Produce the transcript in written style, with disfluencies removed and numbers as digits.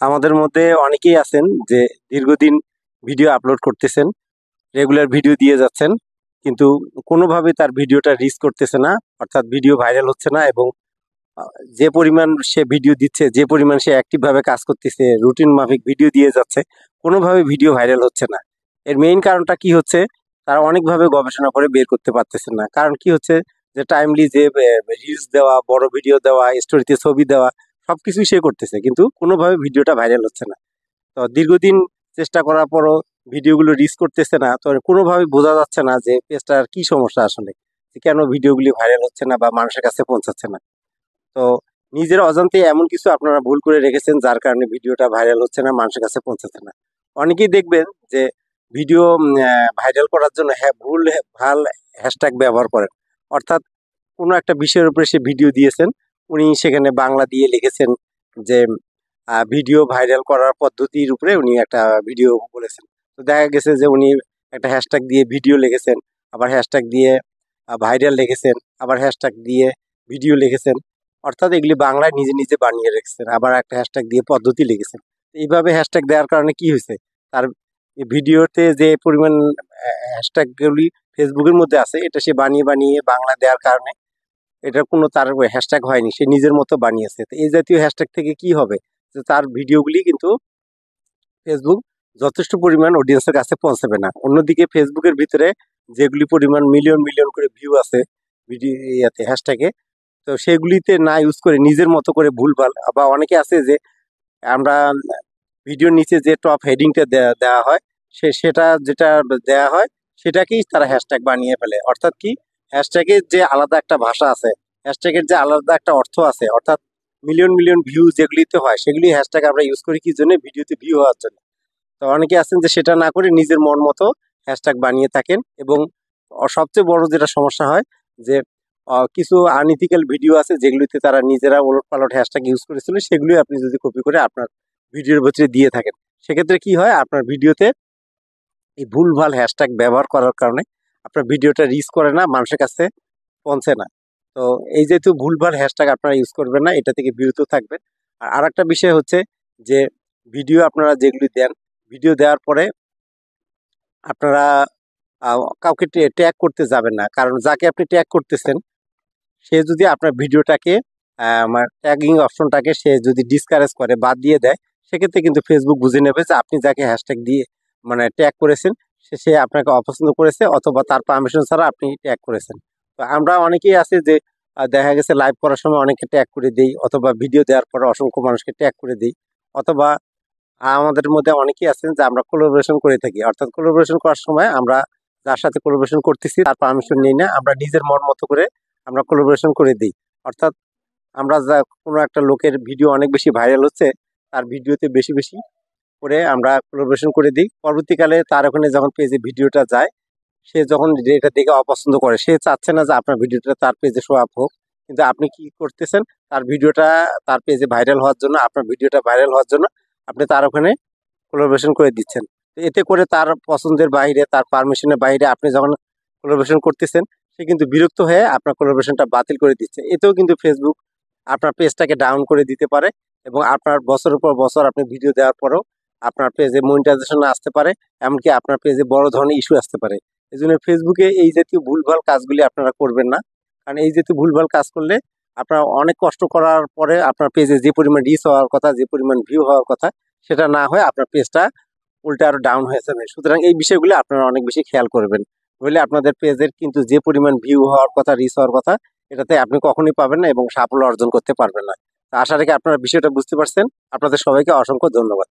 আমাদের মধ্যে অনেকেই আছেন যে দীর্ঘদিন ভিডিও আপলোড করতেছেন, রেগুলার ভিডিও দিয়ে যাচ্ছেন, কিন্তু কোনোভাবে তার ভিডিওটা রিচ করতেছে না, অর্থাৎ ভিডিও ভাইরাল হচ্ছে না। এবং যে পরিমাণ সে ভিডিও দিচ্ছে, যে পরিমাণ সে অ্যাক্টিভ ভাবে কাজ করতেছে, রুটিন মাফিক ভিডিও দিয়ে যাচ্ছে, কোনোভাবে ভিডিও ভাইরাল হচ্ছে না। এর মেইন কারণটা কি হচ্ছে, তারা অনেকভাবে গবেষণা করে বের করতে পারতেছে না। কারণ কি হচ্ছে, যে টাইমলি যে রিলস দেওয়া, বড় ভিডিও দেওয়া, স্টোরিতে ছবি দেওয়া, সবকিছুই সে করতেছে, কিন্তু কোনোভাবে ভিডিওটা ভাইরাল হচ্ছে না। তো দীর্ঘদিন চেষ্টা করার পরও ভিডিওগুলো রিচ করতেছে না, তো কোনোভাবে বোঝা যাচ্ছে না যে পেজটার কি সমস্যা আসলে, যে কেন ভিডিওগুলি ভাইরাল হচ্ছে না বা মানুষের কাছে পৌঁছাচ্ছে না। তো নিজের অজান্তে এমন কিছু আপনারা ভুল করে রেখেছেন যার কারণে ভিডিওটা ভাইরাল হচ্ছে না, মানুষের কাছে পৌঁছাচ্ছে না। অনেকেই দেখবেন যে ভিডিও ভাইরাল করার জন্য ভাল হ্যাশট্যাগ ব্যবহার করেন। অর্থাৎ কোনো একটা বিষয়ের উপরে সে ভিডিও দিয়েছেন, উনি সেখানে বাংলা দিয়ে লিখেছেন যে ভিডিও ভাইরাল করার পদ্ধতির উপরে উনি একটা ভিডিও বলেছেন। তো দেখা গেছে যে উনি একটা হ্যাশট্যাগ দিয়ে ভিডিও লিখেছেন, আবার হ্যাশট্যাগ দিয়ে ভাইরাল লিখেছেন, আবার হ্যাশট্যাগ দিয়ে ভিডিও লিখেছেন। অর্থাৎ এগুলি বাংলায় নিজে নিজে বানিয়ে রেখেছেন, আবার একটা হ্যাশট্যাগ দিয়ে পদ্ধতি লিখেছেন। এইভাবে হ্যাশট্যাগ দেওয়ার কারণে কি হয়েছে, তার ভিডিওতে যে পরিমাণ হ্যাশট্যাগগুলি ফেসবুকের মধ্যে আছে, এটা সে বানিয়ে বানিয়ে বাংলা দেওয়ার কারণে এটা কোনো তার হ্যাশট্যাগ হয়নি, সে নিজের মতো বানিয়েছে। তো এই জাতীয় হ্যাশট্যাগ থেকে কি হবে, যে তার ভিডিওগুলি কিন্তু ফেসবুক যথেষ্ট পরিমাণ অডিয়েন্সের কাছে পৌঁছাবে না। অন্যদিকে ফেসবুকের ভিতরে যেগুলি পরিমাণ মিলিয়ন মিলিয়ন করে ভিউ আছে ভিডিও ইয়াতে হ্যাশট্যাগে, তো সেগুলিতে না ইউজ করে নিজের মতো করে ভুলভাল, বা অনেকে আছে যে আমরা ভিডিওর নিচে যে টপ হেডিংটা দেওয়া হয়, সেটা যেটা দেওয়া হয় সেটাকেই তারা হ্যাশট্যাগ বানিয়ে ফেলে। অর্থাৎ কি, হ্যাশট্যাগের যে আলাদা একটা ভাষা আছে, হ্যাশট্যাগের যে আলাদা একটা অর্থ আছে, অর্থাৎ মিলিয়ন মিলিয়ন ভিউ যেগুলিতে হয় সেগুলি হ্যাশট্যাগ আমরা ইউজ করি কি জন্য, ভিডিওতে ভিউ হওয়ার জন্য। তো অনেকে আছেন যে সেটা না করে নিজের মন মতো হ্যাশট্যাগ বানিয়ে থাকেন। এবং সবচেয়ে বড় যেটা সমস্যা হয়, যে কিছু আনইথিক্যাল ভিডিও আছে যেগুলিতে তারা নিজেরা ওলটপালট হ্যাশট্যাগ ইউজ করেছিল, সেগুলি আপনি যদি কপি করে আপনার ভিডিওর ভিতরে দিয়ে থাকেন, সেক্ষেত্রে কি হয়, আপনার ভিডিওতে এই ভুলভাল হ্যাশট্যাগ ব্যবহার করার কারণে আপনার ভিডিওটা রিচ করে না, মানুষের কাছে পৌঁছে না। তো এই যেহেতু ভুলভাল হ্যাশট্যাগ আপনারা ইউজ করবেন না, এটা থেকে বিরত থাকবেন। আর আরেকটা বিষয় হচ্ছে যে ভিডিও আপনারা যেগুলি দেন, ভিডিও দেওয়ার পরে আপনারা কাউকে ট্যাগ করতে যাবেন না। কারণ যাকে আপনি ট্যাগ করতেছেন, সে যদি আপনার ভিডিওটাকে ট্যাগিং অপশনটাকে সে যদি ডিসকারেজ করে, বাদ দিয়ে দেয়, সেক্ষেত্রে কিন্তু ফেসবুক বুঝে নেবে যে আপনি যাকে হ্যাশট্যাগ দিয়ে ট্যাগ করেছেন, সে আপনাকে অপছন্দ করেছে, অথবা তার পারমিশন ছাড়া আপনি ট্যাগ করেছেন। তো আমরা অনেকেই আছে যে দেখা গেছে লাইভ করার সময় অনেকে ট্যাগ করে দেই, অথবা ভিডিও দেওয়ার পরে অসংখ্য মানুষকে ট্যাগ করে দিই, অথবা আমাদের মধ্যে অনেকেই আছেন যে আমরা কোলাবোরেশন করে থাকি। অর্থাৎ কোলাবোরেশন করার সময় আমরা যার সাথে কোলাবোরেশন করতেছি তার পারমিশন নিই না, আমরা নিজের মন মতো করে আমরা কোলাবোরেশন করে দিই। অর্থাৎ আমরা যা কোনো একটা লোকের ভিডিও অনেক বেশি ভাইরাল হচ্ছে, তার ভিডিওতে বেশি বেশি করে আমরা কোলাবোরেশন করে দিই। পরবর্তীকালে তার ওখানে যখন পেজে ভিডিওটা যায়, সে যখন এটা দেখে অপছন্দ করে, সে চাচ্ছে না যে আপনার ভিডিওটা তার পেজে শো আপ হোক, কিন্তু আপনি কি করতেছেন, তার ভিডিওটা তার পেজে ভাইরাল হওয়ার জন্য, আপনার ভিডিওটা ভাইরাল হওয়ার জন্য আপনি তার ওখানে কোলাবোরেশন করে দিচ্ছেন। তো এতে করে তার পছন্দের বাইরে, তার পারমিশনের বাইরে আপনি যখন কোলাবোরেশন করতেছেন, সে কিন্তু বিরক্ত হয়ে আপনার কোলাবোরেশনটা বাতিল করে দিচ্ছে। এতেও কিন্তু ফেসবুক আপনার পেজটাকে ডাউন করে দিতে পারে, এবং আপনার বছরের পর বছর আপনি ভিডিও দেওয়ার পরেও আপনার পেজে মনিটাইজেশন আসতে পারে, এমনকি আপনার পেজে বড় ধরনের ইস্যু আসতে পারে। এই জন্য ফেসবুকে এই জাতীয় ভুলভাল কাজগুলি আপনারা করবেন না। কারণ এই জাতীয় ভুলভাল কাজ করলে আপনার অনেক কষ্ট করার পরে আপনার পেজে যে পরিমাণ রিচ হওয়ার কথা, যে পরিমাণ ভিউ হওয়ার কথা, সেটা না হয়ে আপনার পেজটা উল্টে আরো ডাউন হয়ে যাবে। সুতরাং এই বিষয়গুলি আপনারা অনেক বেশি খেয়াল করবেন, নইলে আপনাদের পেজের কিন্তু যে পরিমাণ ভিউ হওয়ার কথা, রিচ হওয়ার কথা, এটাতে আপনি কখনোই পাবেন না এবং সাফল্য অর্জন করতে পারবেন না। আশা রেখে আপনারা বিষয়টা বুঝতে পারছেন। আপনাদের সবাইকে অসংখ্য ধন্যবাদ।